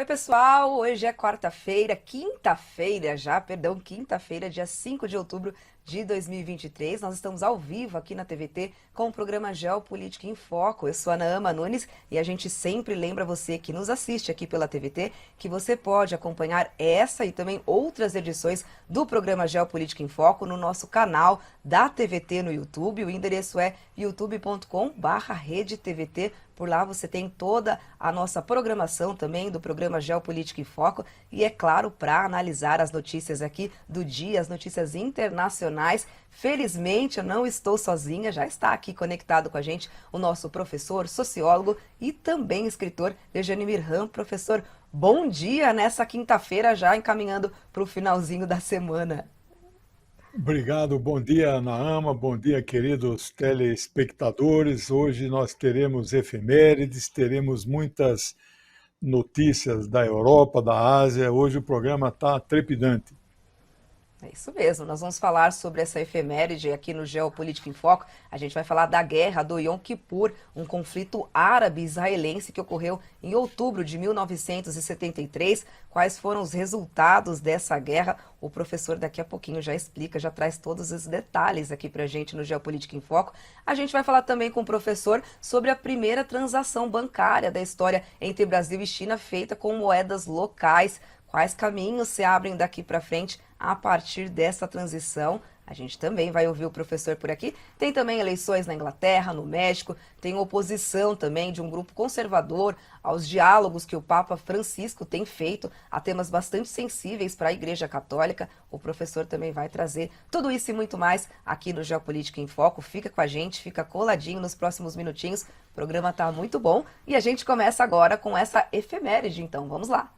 pessoal, hoje é quarta-feira, quinta-feira já, perdão, quinta-feira, dia 5 de outubro de 2023. Nós estamos ao vivo aqui na TVT com o programa Geopolítica em Foco. Eu sou a Naama Nunes e a gente sempre lembra você que nos assiste aqui pela TVT que você pode acompanhar essa e também outras edições do programa Geopolítica em Foco no nosso canal da TVT no YouTube. O endereço é youtube.com/redetvt. Por lá você tem toda a nossa programação também do programa Geopolítica em Foco e, é claro, para analisar as notícias aqui do dia, as notícias internacionais. Felizmente eu não estou sozinha, já está aqui conectado com a gente o nosso professor, sociólogo e também escritor Lejane Mirham. Professor, bom dia nessa quinta-feira, já encaminhando para o finalzinho da semana. Obrigado, bom dia, Naama, bom dia, queridos telespectadores. Hoje nós teremos efemérides, teremos muitas notícias da Europa, da Ásia. Hoje o programa está trepidante. É isso mesmo, nós vamos falar sobre essa efeméride aqui no Geopolítica em Foco. A gente vai falar da guerra do Yom Kippur, um conflito árabe-israelense que ocorreu em outubro de 1973. Quais foram os resultados dessa guerra? O professor daqui a pouquinho já explica, já traz todos os detalhes aqui pra gente no Geopolítica em Foco. A gente vai falar também com o professor sobre a primeira transação bancária da história entre Brasil e China feita com moedas locais. Quais caminhos se abrem daqui para frente a partir dessa transição? A gente também vai ouvir o professor por aqui. Tem também eleições na Inglaterra, no México, tem oposição também de um grupo conservador aos diálogos que o Papa Francisco tem feito a temas bastante sensíveis para a Igreja Católica. O professor também vai trazer tudo isso e muito mais aqui no Geopolítica em Foco. Fica com a gente, fica coladinho nos próximos minutinhos. O programa está muito bom e a gente começa agora com essa efeméride, então vamos lá.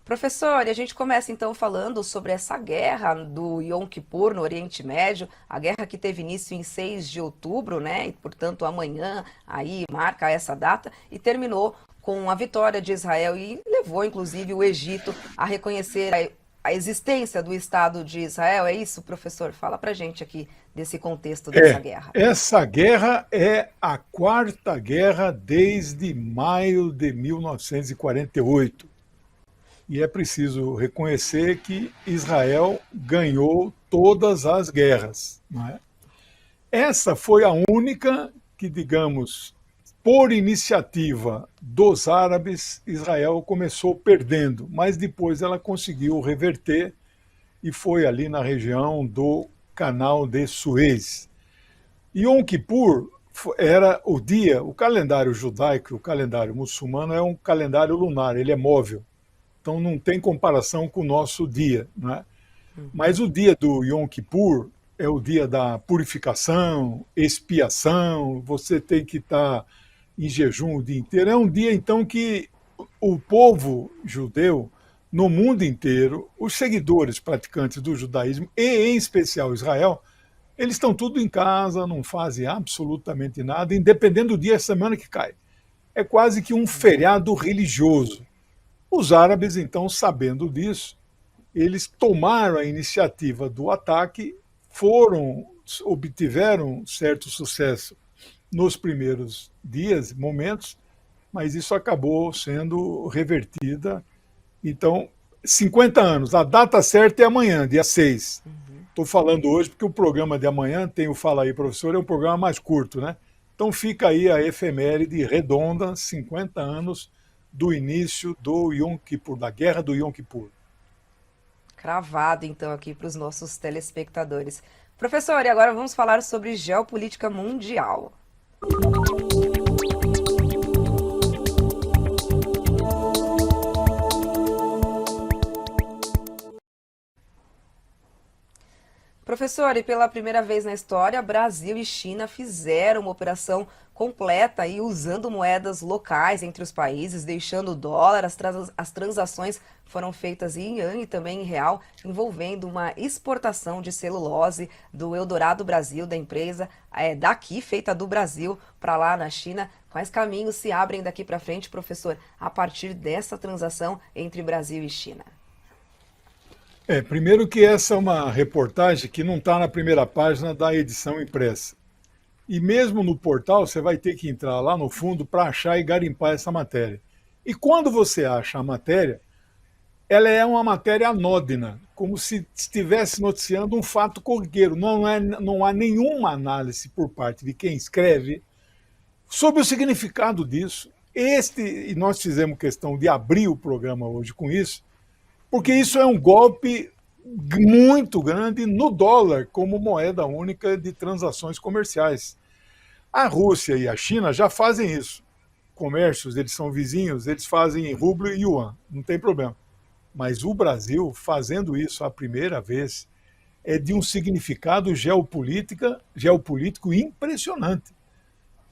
Professor, e a gente começa então falando sobre essa guerra do Yom Kippur no Oriente Médio, a guerra que teve início em 6 de outubro, né? E portanto amanhã aí marca essa data e terminou com a vitória de Israel e levou inclusive o Egito a reconhecer a existência do Estado de Israel. É isso, professor? Fala pra gente aqui desse contexto dessa guerra. Essa guerra é a quarta guerra desde maio de 1948. E é preciso reconhecer que Israel ganhou todas as guerras. Não é? Essa foi a única que, digamos, por iniciativa dos árabes, Israel começou perdendo, mas depois ela conseguiu reverter e foi ali na região do Canal de Suez. Yom Kippur era o dia, o calendário judaico, o calendário muçulmano é um calendário lunar, ele é móvel. Então não tem comparação com o nosso dia. Não é? Mas o dia do Yom Kippur é o dia da purificação, expiação, você tem que estar em jejum o dia inteiro. É um dia, então, que o povo judeu, no mundo inteiro, os seguidores praticantes do judaísmo, e em especial Israel, eles estão tudo em casa, não fazem absolutamente nada, independente do dia da semana que cai. É quase que um feriado religioso. Os árabes, então, sabendo disso, eles tomaram a iniciativa do ataque, obtiveram certo sucesso nos primeiros dias, momentos, mas isso acabou sendo revertida. Então, 50 anos, a data certa é amanhã, dia 6. Estou falando hoje porque o programa de amanhã, tem o Fala aí, professor, é um programa mais curto, né? Então fica aí a efeméride redonda, 50 anos do início do Yom Kippur, da guerra do Yom Kippur. Cravado, então, aqui para os nossos telespectadores. Professor, e agora vamos falar sobre geopolítica mundial. Professor, e pela primeira vez na história, Brasil e China fizeram uma operação completa e usando moedas locais entre os países, deixando o dólar. As transações foram feitas em yuan e também em real, envolvendo uma exportação de celulose do Eldorado Brasil, da empresa daqui, feita do Brasil, para lá na China. Quais caminhos se abrem daqui para frente, professor, a partir dessa transação entre Brasil e China? Primeiro que essa é uma reportagem que não está na primeira página da edição impressa. E mesmo no portal, você vai ter que entrar lá no fundo para achar e garimpar essa matéria. E quando você acha a matéria, ela é uma matéria anódina, como se estivesse noticiando um fato corriqueiro. Não há nenhuma análise por parte de quem escreve sobre o significado disso. E nós fizemos questão de abrir o programa hoje com isso, porque isso é um golpe muito grande no dólar como moeda única de transações comerciais. A Rússia e a China já fazem isso. Comércios, eles são vizinhos, eles fazem em rublo e yuan, não tem problema. Mas o Brasil, fazendo isso a primeira vez, é de um significado geopolítico impressionante.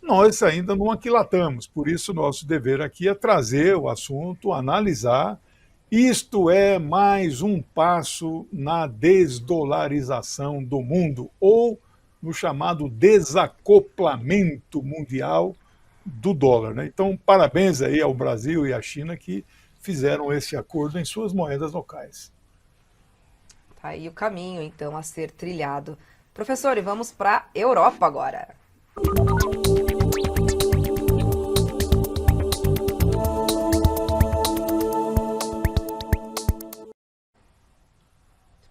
Nós ainda não aquilatamos, por isso nosso dever aqui é trazer o assunto, analisar. Isto é mais um passo na desdolarização do mundo, ou no chamado desacoplamento mundial do dólar. Né? Então, parabéns aí ao Brasil e à China que fizeram esse acordo em suas moedas locais. Tá aí o caminho, então, a ser trilhado. Professor, e vamos para a Europa agora.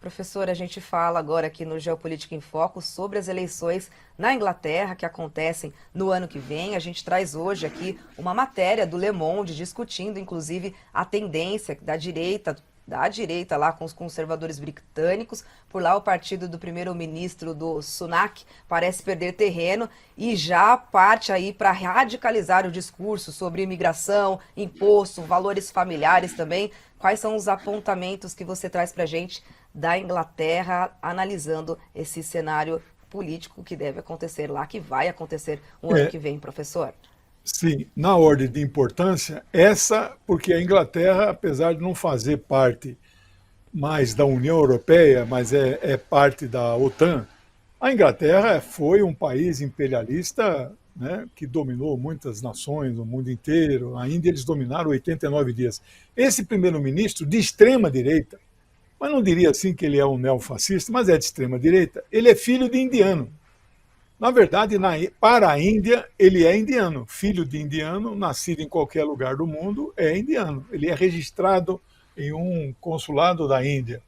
Professor, a gente fala agora aqui no Geopolítica em Foco sobre as eleições na Inglaterra que acontecem no ano que vem. A gente traz hoje aqui uma matéria do Le Monde discutindo, inclusive, a tendência da direita lá com os conservadores britânicos. Por lá, o partido do primeiro-ministro do Sunak parece perder terreno e já parte aí para radicalizar o discurso sobre imigração, imposto, valores familiares também. Quais são os apontamentos que você traz para a gente da Inglaterra, analisando esse cenário político que deve acontecer lá, que vai acontecer o ano que vem, professor? Sim, na ordem de importância, porque a Inglaterra, apesar de não fazer parte mais da União Europeia, mas é parte da OTAN, a Inglaterra foi um país imperialista, né, que dominou muitas nações no mundo inteiro. A Índia eles dominaram 89 dias. Esse primeiro-ministro de extrema-direita, mas não diria assim que ele é um neofascista, mas é de extrema-direita, ele é filho de indiano. Na verdade, para a Índia, ele é indiano. Filho de indiano, nascido em qualquer lugar do mundo, é indiano. Ele é registrado em um consulado da Índia,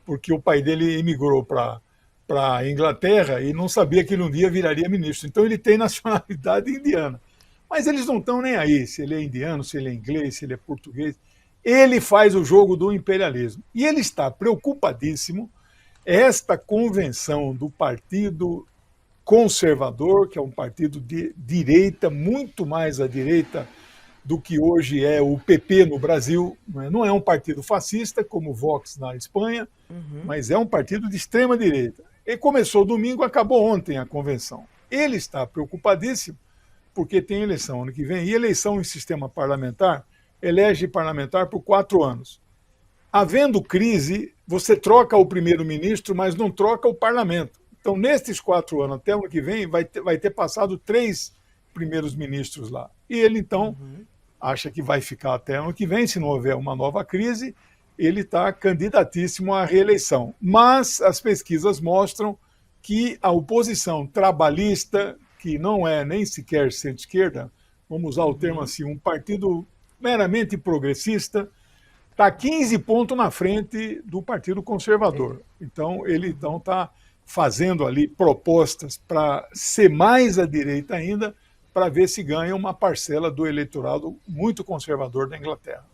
porque o pai dele emigrou para a Inglaterra e não sabia que ele um dia viraria ministro. Então ele tem nacionalidade indiana. Mas eles não estão nem aí se ele é indiano, se ele é inglês, se ele é português. Ele faz o jogo do imperialismo. E ele está preocupadíssimo. Esta convenção do Partido Conservador, que é um partido de direita, muito mais à direita do que hoje é o PP no Brasil. Não é um partido fascista, como o Vox na Espanha, mas é um partido de extrema direita. Ele começou domingo, acabou ontem a convenção. Ele está preocupadíssimo, porque tem eleição ano que vem, e eleição em sistema parlamentar elege parlamentar por 4 anos. Havendo crise, você troca o primeiro-ministro, mas não troca o parlamento. Então, nestes 4 anos, até o ano que vem, vai ter passado 3 primeiros ministros lá. E ele, então, acha que vai ficar até o ano que vem, se não houver uma nova crise, ele está candidatíssimo à reeleição. Mas as pesquisas mostram que a oposição trabalhista, que não é nem sequer centro-esquerda, vamos usar o termo assim, um partido meramente progressista, está 15 pontos na frente do Partido Conservador. Então, ele está fazendo ali propostas para ser mais à direita ainda, para ver se ganha uma parcela do eleitorado muito conservador da Inglaterra.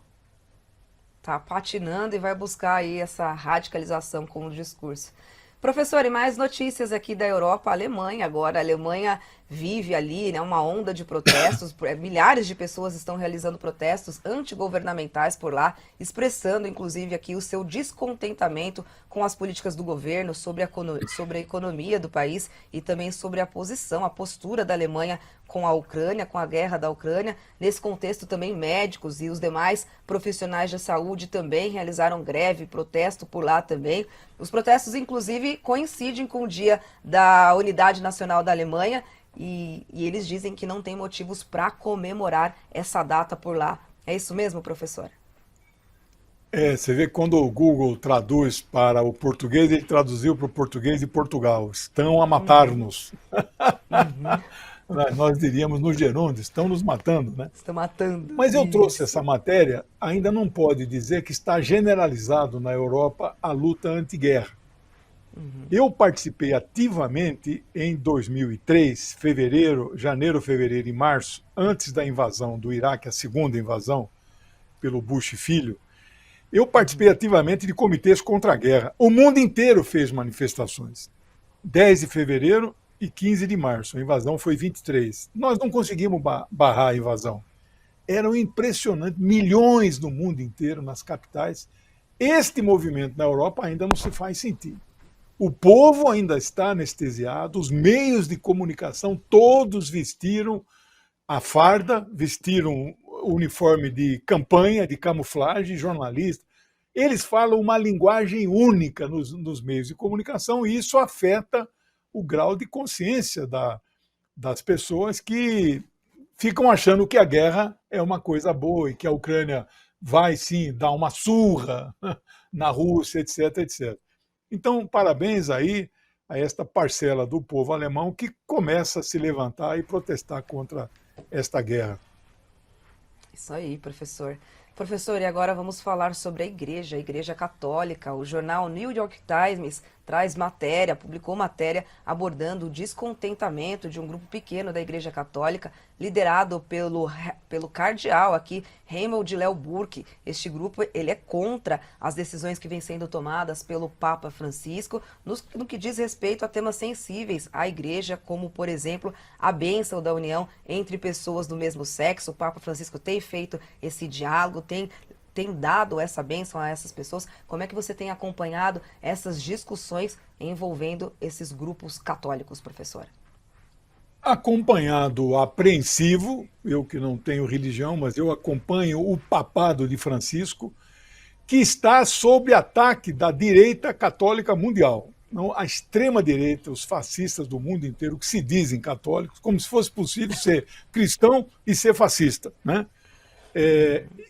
Está patinando e vai buscar aí essa radicalização com o discurso. Professor, e mais notícias aqui da Europa, a Alemanha agora. A Alemanha vive ali, né, uma onda de protestos, milhares de pessoas estão realizando protestos antigovernamentais por lá, expressando inclusive aqui o seu descontentamento com as políticas do governo sobre a economia do país e também sobre a postura da Alemanha com a Ucrânia, com a guerra da Ucrânia. Nesse contexto também médicos e os demais profissionais de saúde também realizaram greve, protesto por lá também. Os protestos, inclusive, coincidem com o Dia da Unidade Nacional da Alemanha e eles dizem que não tem motivos para comemorar essa data por lá. É isso mesmo, professor? Você vê que quando o Google traduz para o português, ele traduziu para o português de Portugal. Estão a Uhum, matar-nos. uhum. Nós diríamos no gerúndio, estão nos matando, né? Estão matando. Mas eu trouxe essa Isso. matéria, ainda não pode dizer que está generalizado na Europa a luta anti-guerra. Uhum, Eu participei ativamente em 2003, fevereiro, janeiro, fevereiro e março, antes da invasão do Iraque, a segunda invasão pelo Bush filho. Eu participei uhum. ativamente de comitês contra a guerra. O mundo inteiro fez manifestações. 10 de fevereiro e 15 de março. A invasão foi 23. Nós não conseguimos barrar a invasão. Eram impressionantes, milhões no mundo inteiro, nas capitais. Este movimento na Europa ainda não se faz sentir. O povo ainda está anestesiado, os meios de comunicação todos vestiram a farda, vestiram o uniforme de campanha, de camuflagem, jornalista. Eles falam uma linguagem única nos meios de comunicação e isso afeta o grau de consciência das pessoas que ficam achando que a guerra é uma coisa boa e que a Ucrânia vai sim dar uma surra na Rússia, etc, etc. Então, parabéns aí a esta parcela do povo alemão que começa a se levantar e protestar contra esta guerra. Isso aí, professor. Professor, e agora vamos falar sobre a Igreja Católica. O jornal New York Times traz matéria, publicou matéria abordando o descontentamento de um grupo pequeno da Igreja Católica, liderado pelo cardeal aqui, Raymond Léo Burke. Este grupo, ele é contra as decisões que vêm sendo tomadas pelo Papa Francisco no que diz respeito a temas sensíveis à Igreja, como, por exemplo, a bênção da união entre pessoas do mesmo sexo. O Papa Francisco tem feito esse diálogo, tem dado essa bênção a essas pessoas. Como é que você tem acompanhado essas discussões envolvendo esses grupos católicos, professora? Acompanhado apreensivo, eu que não tenho religião, mas eu acompanho o papado de Francisco, que está sob ataque da direita católica mundial. Não, a extrema-direita, os fascistas do mundo inteiro, que se dizem católicos, como se fosse possível ser cristão e ser fascista. Né?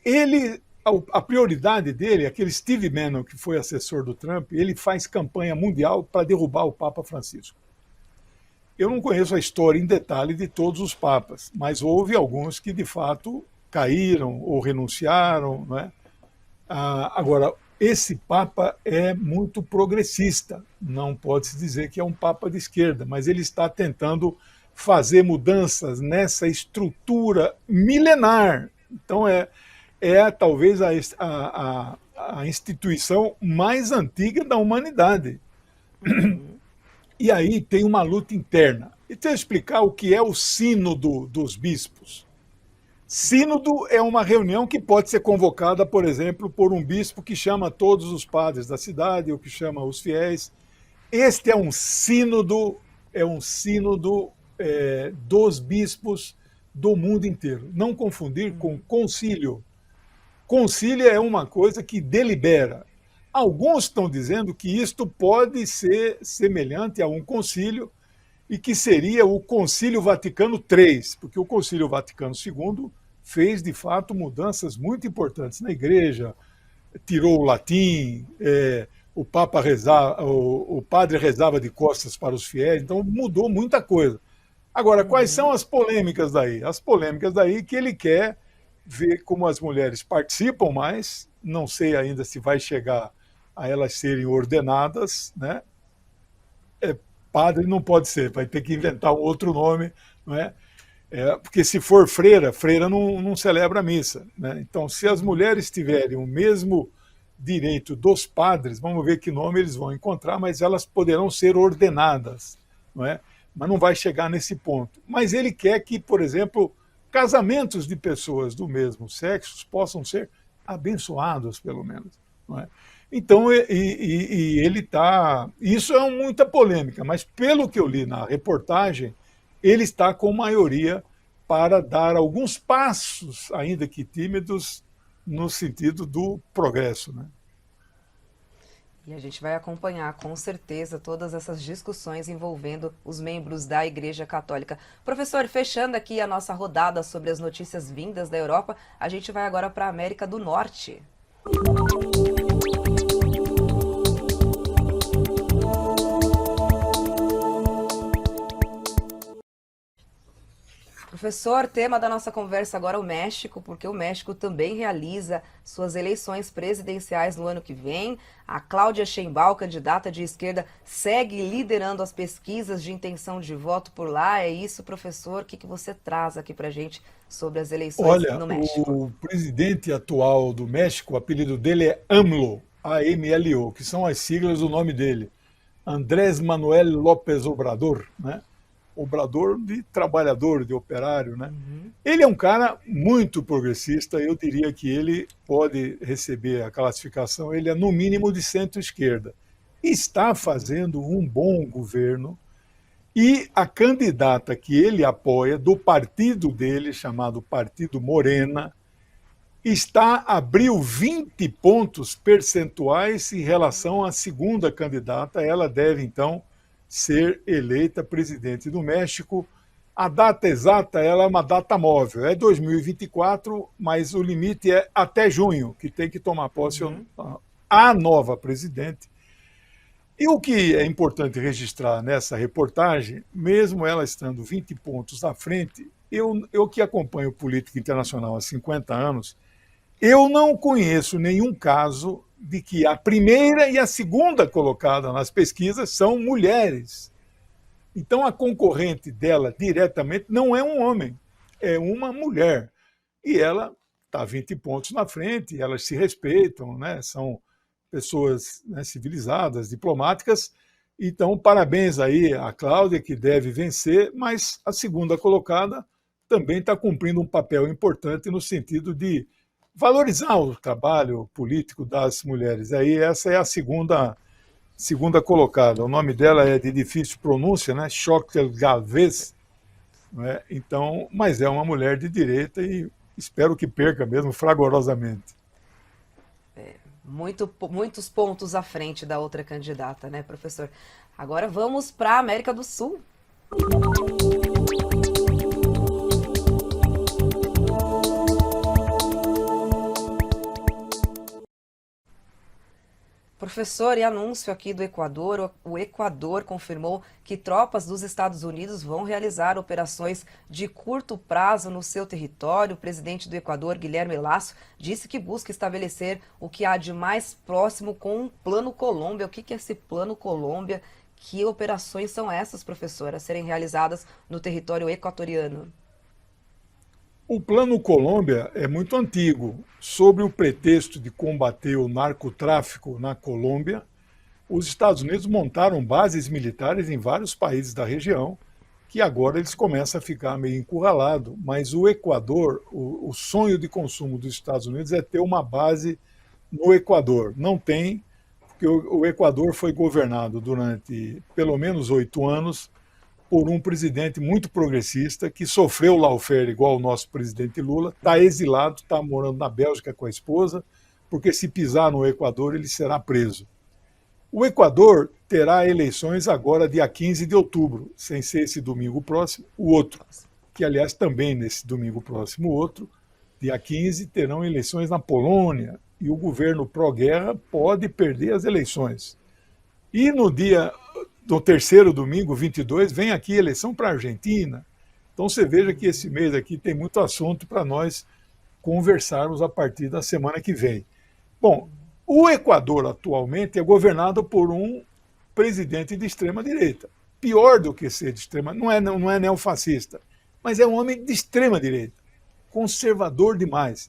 Ele, a prioridade dele, aquele Steve Bannon, que foi assessor do Trump, ele faz campanha mundial para derrubar o Papa Francisco. Eu não conheço a história em detalhe de todos os papas, mas houve alguns que de fato caíram ou renunciaram. Não é? Agora, esse Papa é muito progressista, não pode-se dizer que é um Papa de esquerda, mas ele está tentando fazer mudanças nessa estrutura milenar. Então, talvez a instituição mais antiga da humanidade. Uhum, E aí tem uma luta interna. E deixa eu explicar o que é o sínodo dos bispos. Sínodo é uma reunião que pode ser convocada, por exemplo, por um bispo que chama todos os padres da cidade ou que chama os fiéis. Este é um sínodo dos bispos do mundo inteiro. Não confundir com uhum, concílio. Concílio é uma coisa que delibera. Alguns estão dizendo que isto pode ser semelhante a um concílio e que seria o Concílio Vaticano III, porque o Concílio Vaticano II fez, de fato, mudanças muito importantes na igreja, tirou o latim, o Papa rezava, o padre rezava de costas para os fiéis, então mudou muita coisa. Agora, quais são uhum. as polêmicas daí? As polêmicas daí que ele quer ver como as mulheres participam mais, não sei ainda se vai chegar a elas serem ordenadas, né? Padre não pode ser, vai ter que inventar um outro nome, não é? Porque se for freira, freira não celebra a missa. Né? Então, se as mulheres tiverem o mesmo direito dos padres, vamos ver que nome eles vão encontrar, mas elas poderão ser ordenadas. Não é? Mas não vai chegar nesse ponto. Mas ele quer que, por exemplo, casamentos de pessoas do mesmo sexo possam ser abençoados, pelo menos. Não é? Então, ele está. Isso é muita polêmica, mas pelo que eu li na reportagem, ele está com maioria para dar alguns passos, ainda que tímidos, no sentido do progresso. Né? E a gente vai acompanhar com certeza todas essas discussões envolvendo os membros da Igreja Católica. Professor, fechando aqui a nossa rodada sobre as notícias vindas da Europa, a gente vai agora para a América do Norte. Professor, tema da nossa conversa agora é o México, porque o México também realiza suas eleições presidenciais no ano que vem. A Cláudia Sheinbaum, candidata de esquerda, segue liderando as pesquisas de intenção de voto por lá. É isso, professor? O que você traz aqui para gente sobre as eleições Olha, no México? o presidente atual do México, o apelido dele é AMLO, AMLO, que são as siglas do nome dele. Andrés Manuel López Obrador, né? Obrador de trabalhador, de operário, né? Uhum. Ele é um cara muito progressista, eu diria que ele pode receber a classificação, ele é no mínimo de centro-esquerda. Está fazendo um bom governo e a candidata que ele apoia, do partido dele, chamado Partido Morena, abriu 20 pontos percentuais em relação à segunda candidata. Ela deve, então, ser eleita presidente do México. A data exata ela é uma data móvel, é 2024, mas o limite é até junho, que tem que tomar posse Uhum. a nova presidente. E o que é importante registrar nessa reportagem, mesmo ela estando 20 pontos à frente, eu que acompanho política internacional há 50 anos, eu não conheço nenhum caso de que a primeira e a segunda colocada nas pesquisas são mulheres. Então a concorrente dela diretamente não é um homem, é uma mulher. E ela está 20 pontos na frente, elas se respeitam, né? São pessoas, né, civilizadas, diplomáticas. Então, parabéns aí à Cláudia, que deve vencer, mas a segunda colocada também está cumprindo um papel importante no sentido de valorizar o trabalho político das mulheres. Aí essa é a segunda colocada. O nome dela é de difícil pronúncia, né? Xochitl Gálvez, né? Então, mas é uma mulher de direita e espero que perca mesmo fragorosamente. Muitos pontos à frente da outra candidata, né, professor? Agora vamos para a América do Sul. Professor, e anúncio aqui do Equador, o Equador confirmou que tropas dos Estados Unidos vão realizar operações de curto prazo no seu território. O presidente do Equador, Guilherme Lasso, disse que busca estabelecer o que há de mais próximo com o Plano Colômbia. O que é esse Plano Colômbia? Que operações são essas, professor, a serem realizadas no território equatoriano? O Plano Colômbia é muito antigo. Sob o pretexto de combater o narcotráfico na Colômbia, os Estados Unidos montaram bases militares em vários países da região, que agora eles começam a ficar meio encurralados. Mas o Equador, o sonho de consumo dos Estados Unidos é ter uma base no Equador. Não tem, porque o Equador foi governado durante pelo menos 8 anos por um presidente muito progressista que sofreu lawfare igual o nosso presidente Lula, está exilado, está morando na Bélgica com a esposa, porque se pisar no Equador ele será preso. O Equador terá eleições agora dia 15 de outubro, sem ser esse domingo próximo, o outro, que aliás também nesse domingo próximo, o outro, dia 15, terão eleições na Polônia, e o governo pró-guerra pode perder as eleições. E no dia do terceiro domingo, 22, vem aqui eleição para a Argentina. Então você veja que esse mês aqui tem muito assunto para nós conversarmos a partir da semana que vem. Bom, o Equador atualmente é governado por um presidente de extrema direita. Pior do que ser de extrema, não é neofascista, mas é um homem de extrema direita, conservador demais.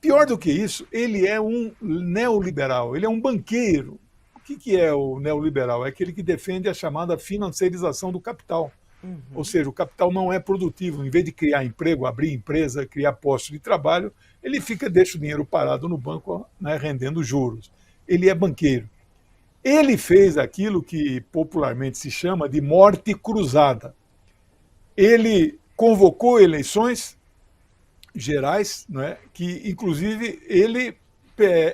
Pior do que isso, ele é um neoliberal, ele é um banqueiro. O que é o neoliberal? É aquele que defende a chamada financiarização do capital. Ou Uhum. seja, o capital não é produtivo. Em vez de criar emprego, abrir empresa, criar postos de trabalho, ele deixa o dinheiro parado no banco, né, rendendo juros. Ele é banqueiro. Ele fez aquilo que popularmente se chama de morte cruzada. Ele convocou eleições gerais, né, que inclusive ele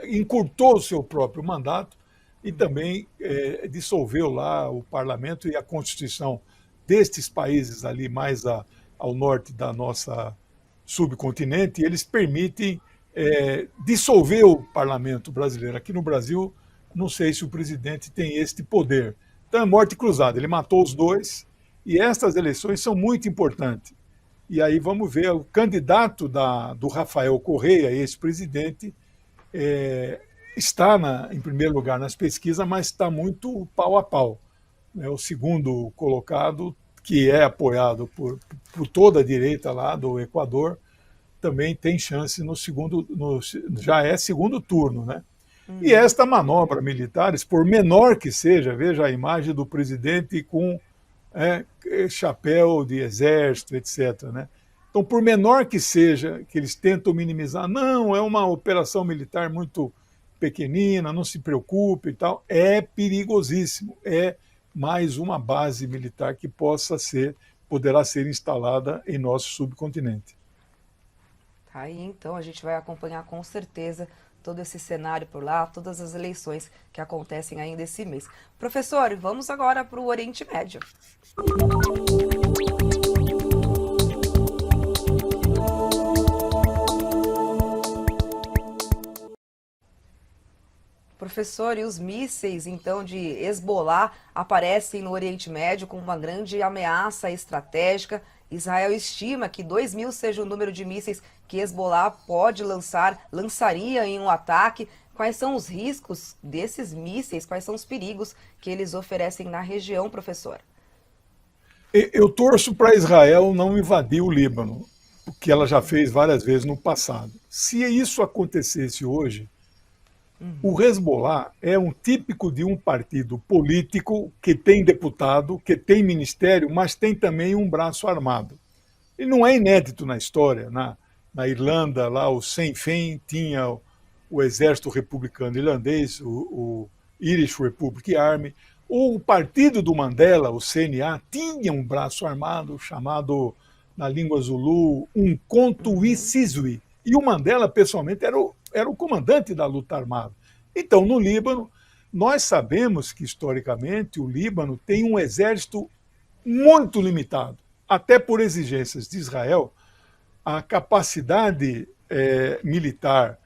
encurtou o seu próprio mandato e também dissolveu lá o parlamento e a constituição destes países ali mais ao norte da nossa subcontinente, eles permitem dissolver o parlamento brasileiro. Aqui no Brasil, não sei se o presidente tem este poder. Então é morte cruzada, ele matou os dois, e estas eleições são muito importantes. E aí vamos ver, o candidato do Rafael Correia, ex-presidente, está em primeiro lugar nas pesquisas, mas está muito pau a pau. O segundo colocado, que é apoiado por toda a direita lá do Equador, também tem chance já é segundo turno, né? E esta manobra militar, por menor que seja, veja a imagem do presidente com chapéu de exército, etc., né? Então, por menor que seja, que eles tentam minimizar, não, é uma operação militar muito pequenina, não se preocupe e tal, é perigosíssimo. É mais uma base militar que poderá ser instalada em nosso subcontinente. Tá aí, então, a gente vai acompanhar com certeza todo esse cenário por lá, todas as eleições que acontecem ainda esse mês. Professor, vamos agora para o Oriente Médio. Professor, e os mísseis, então, de Hezbollah aparecem no Oriente Médio como uma grande ameaça estratégica. Israel estima que 2.000 seja o número de mísseis que Hezbollah lançaria em um ataque. Quais são os riscos desses mísseis? Quais são os perigos que eles oferecem na região, professor? Eu torço para Israel não invadir o Líbano, o que ela já fez várias vezes no passado. Se isso acontecesse hoje, o Hezbollah é um típico de um partido político que tem deputado, que tem ministério, mas tem também um braço armado. E não é inédito na história. Na Irlanda, lá o Sinn Féin tinha o exército republicano irlandês, o Irish Republic Army. O partido do Mandela, o CNA, tinha um braço armado chamado, na língua Zulu, um Conto Isizwi. E o Mandela, pessoalmente, era o comandante da luta armada. Então, no Líbano, nós sabemos que, historicamente, o Líbano tem um exército muito limitado. Até por exigências de Israel, a capacidade militar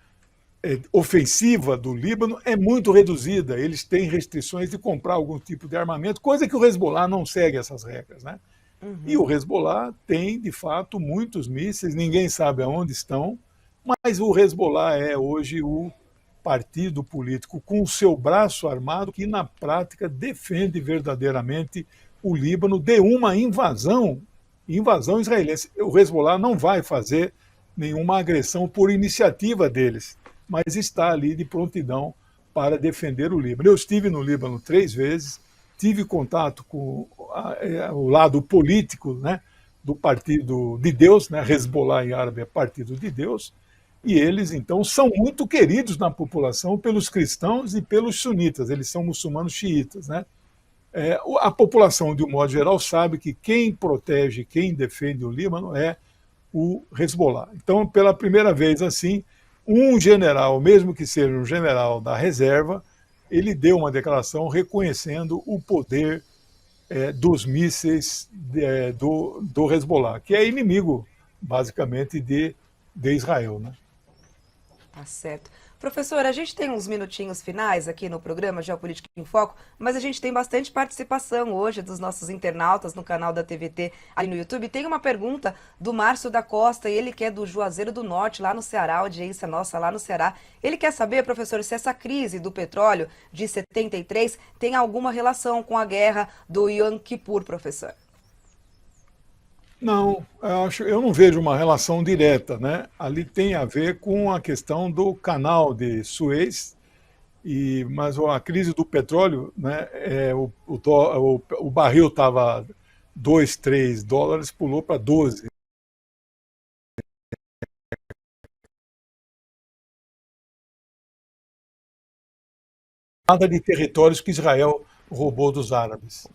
ofensiva do Líbano é muito reduzida. Eles têm restrições de comprar algum tipo de armamento, coisa que o Hezbollah não segue essas regras, né? E o Hezbollah tem, de fato, muitos mísseis, ninguém sabe aonde estão, mas o Hezbollah é hoje o partido político com o seu braço armado que, na prática, defende verdadeiramente o Líbano de uma invasão israelense. O Hezbollah não vai fazer nenhuma agressão por iniciativa deles, mas está ali de prontidão para defender o Líbano. Eu estive no Líbano 3 vezes, tive contato com o lado político, né, do Partido de Deus, né, Hezbollah em árabe é Partido de Deus, e eles, então, são muito queridos na população pelos cristãos e pelos sunitas, eles são muçulmanos xiitas, né? A população, de um modo geral, sabe que quem protege, quem defende o Líbano é o Hezbollah. Então, pela primeira vez, assim, um general, mesmo que seja um general da reserva, ele deu uma declaração reconhecendo o poder dos mísseis do Hezbollah, que é inimigo, basicamente, de Israel, né? Tá certo. Professor, a gente tem uns minutinhos finais aqui no programa Geopolítica em Foco, mas a gente tem bastante participação hoje dos nossos internautas no canal da TVT ali no YouTube. Tem uma pergunta do Márcio da Costa, ele que é do Juazeiro do Norte, lá no Ceará, audiência nossa lá no Ceará. Ele quer saber, professor, se essa crise do petróleo de 73 tem alguma relação com a guerra do Yom Kippur, professor. Não, eu não vejo uma relação direta, né? Ali tem a ver com a questão do canal de Suez, mas a crise do petróleo, né? O barril estava $2, $3, pulou para 12. Nada de territórios que Israel roubou dos árabes.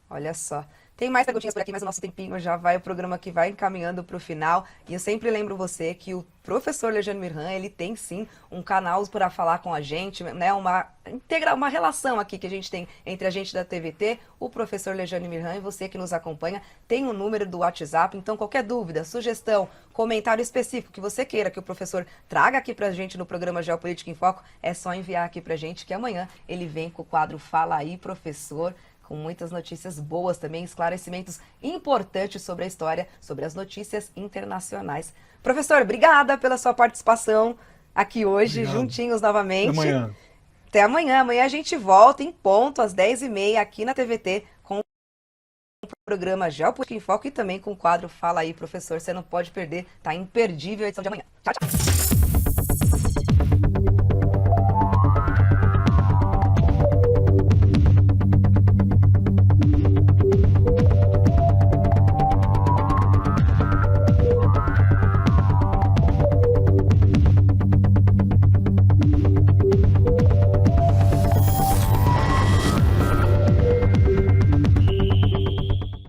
Olha só. Tem mais perguntinhas por aqui, mas o nosso tempinho já vai, o programa que vai encaminhando para o final. E eu sempre lembro você que o professor Lejane Mirhan, ele tem sim um canal para falar com a gente, né? Uma relação aqui que a gente tem entre a gente da TVT, o professor Lejane Mirhan e você que nos acompanha. Tem o número do WhatsApp, então qualquer dúvida, sugestão, comentário específico que você queira que o professor traga aqui para a gente no programa Geopolítica em Foco, é só enviar aqui para a gente que amanhã ele vem com o quadro Fala Aí, Professor, com muitas notícias boas também, esclarecimentos importantes sobre a história, sobre as notícias internacionais. Professor, obrigada pela sua participação aqui hoje, Obrigado. juntinhos novamente. Até amanhã. Até amanhã. Amanhã a gente volta em ponto, às 10h30, aqui na TVT, com o programa Geopolítica em Foco e também com o quadro Fala aí, professor. Você não pode perder, tá imperdível a edição de amanhã. Tchau, tchau.